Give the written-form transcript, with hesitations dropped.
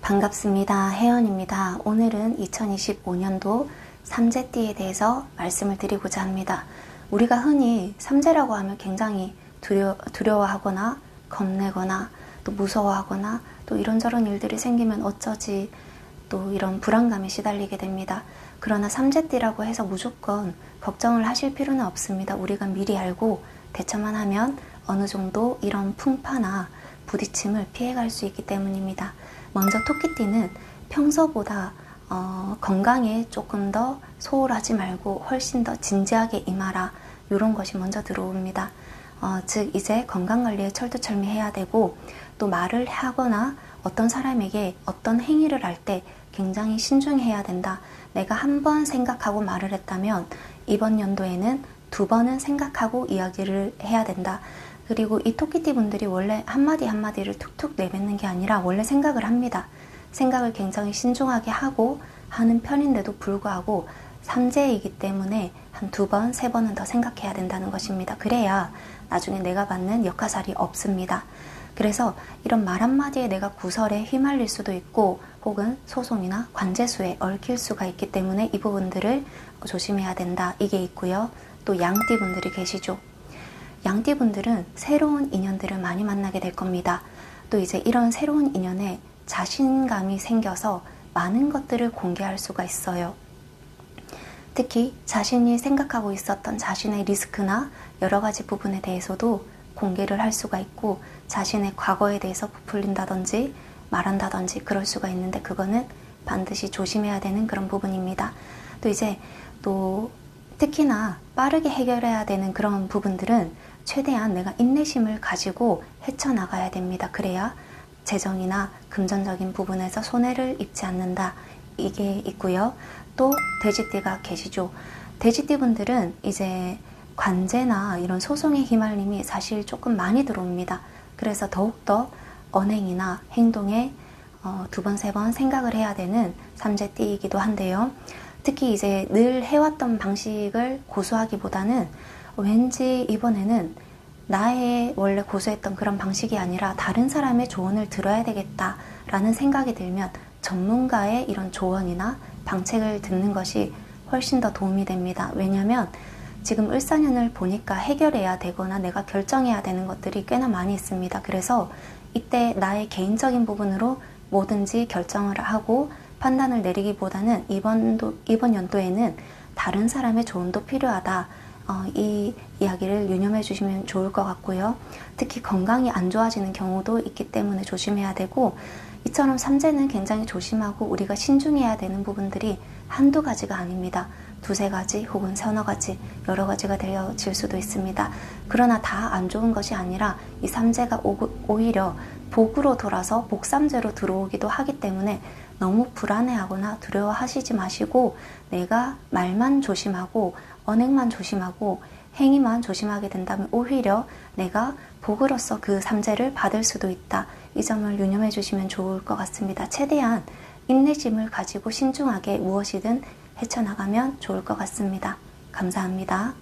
반갑습니다. 혜연입니다. 오늘은 2025년도 삼재띠에 대해서 말씀을 드리고자 합니다. 우리가 흔히 삼재라고 하면 굉장히 두려워하거나 겁내거나 또 무서워하거나 또 이런저런 일들이 생기면 어쩌지 또 이런 불안감에 시달리게 됩니다. 그러나 삼재띠라고 해서 무조건 걱정을 하실 필요는 없습니다. 우리가 미리 알고 대처만 하면 어느 정도 이런 풍파나 부딪힘을 피해갈 수 있기 때문입니다. 먼저 토끼띠는 평소보다 건강에 조금 더 소홀하지 말고 훨씬 더 진지하게 임하라, 이런 것이 먼저 들어옵니다. 즉 이제 건강관리에 철두철미해야 되고, 또 말을 하거나 어떤 사람에게 어떤 행위를 할 때 굉장히 신중해야 된다. 내가 한 번 생각하고 말을 했다면 이번 연도에는 2번은 생각하고 이야기를 해야 된다. 그리고 이 토끼띠 분들이 원래 한마디 한마디를 툭툭 내뱉는 게 아니라 원래 생각을 합니다. 생각을 굉장히 신중하게 하고 하는 편인데도 불구하고 삼재이기 때문에 한 2번, 3번은 더 생각해야 된다는 것입니다. 그래야 나중에 내가 받는 역화살이 없습니다. 그래서 이런 말 한마디에 내가 구설에 휘말릴 수도 있고 혹은 소송이나 관재수에 얽힐 수가 있기 때문에 이 부분들을 조심해야 된다, 이게 있고요. 또 양띠 분들이 계시죠. 양띠 분들은 새로운 인연들을 많이 만나게 될 겁니다. 또 이제 이런 새로운 인연에 자신감이 생겨서 많은 것들을 공개할 수가 있어요. 특히 자신이 생각하고 있었던 자신의 리스크나 여러 가지 부분에 대해서도 공개를 할 수가 있고, 자신의 과거에 대해서 부풀린다든지 말한다든지 그럴 수가 있는데, 그거는 반드시 조심해야 되는 그런 부분입니다. 또 이제 또 특히나 빠르게 해결해야 되는 그런 부분들은 최대한 내가 인내심을 가지고 헤쳐나가야 됩니다. 그래야 재정이나 금전적인 부분에서 손해를 입지 않는다, 이게 있고요. 또 돼지띠가 계시죠. 돼지띠 분들은 이제 관제나 이런 소송의 휘말림이 사실 조금 많이 들어옵니다. 그래서 더욱더 언행이나 행동에 2번, 3번 생각을 해야 되는 삼재띠이기도 한데요. 특히 이제 늘 해왔던 방식을 고수하기보다는 왠지 이번에는 나의 원래 고수했던 그런 방식이 아니라 다른 사람의 조언을 들어야 되겠다라는 생각이 들면 전문가의 이런 조언이나 방책을 듣는 것이 훨씬 더 도움이 됩니다. 왜냐하면 지금 을사년을 보니까 해결해야 되거나 내가 결정해야 되는 것들이 꽤나 많이 있습니다. 그래서 이때 나의 개인적인 부분으로 뭐든지 결정을 하고 판단을 내리기보다는 이번 연도에는 다른 사람의 조언도 필요하다. 이 이야기를 유념해 주시면 좋을 것 같고요. 특히 건강이 안 좋아지는 경우도 있기 때문에 조심해야 되고, 이처럼 삼재는 굉장히 조심하고 우리가 신중해야 되는 부분들이 한두 가지가 아닙니다. 2-3가지 혹은 서너 가지, 여러 가지가 되어질 수도 있습니다. 그러나 다 안 좋은 것이 아니라 이 삼재가 오히려 복으로 돌아서 복삼재로 들어오기도 하기 때문에 너무 불안해하거나 두려워하시지 마시고, 내가 말만 조심하고 언행만 조심하고 행위만 조심하게 된다면 오히려 내가 복으로서 그 삼재를 받을 수도 있다. 이 점을 유념해 주시면 좋을 것 같습니다. 최대한 인내심을 가지고 신중하게 무엇이든 헤쳐나가면 좋을 것 같습니다. 감사합니다.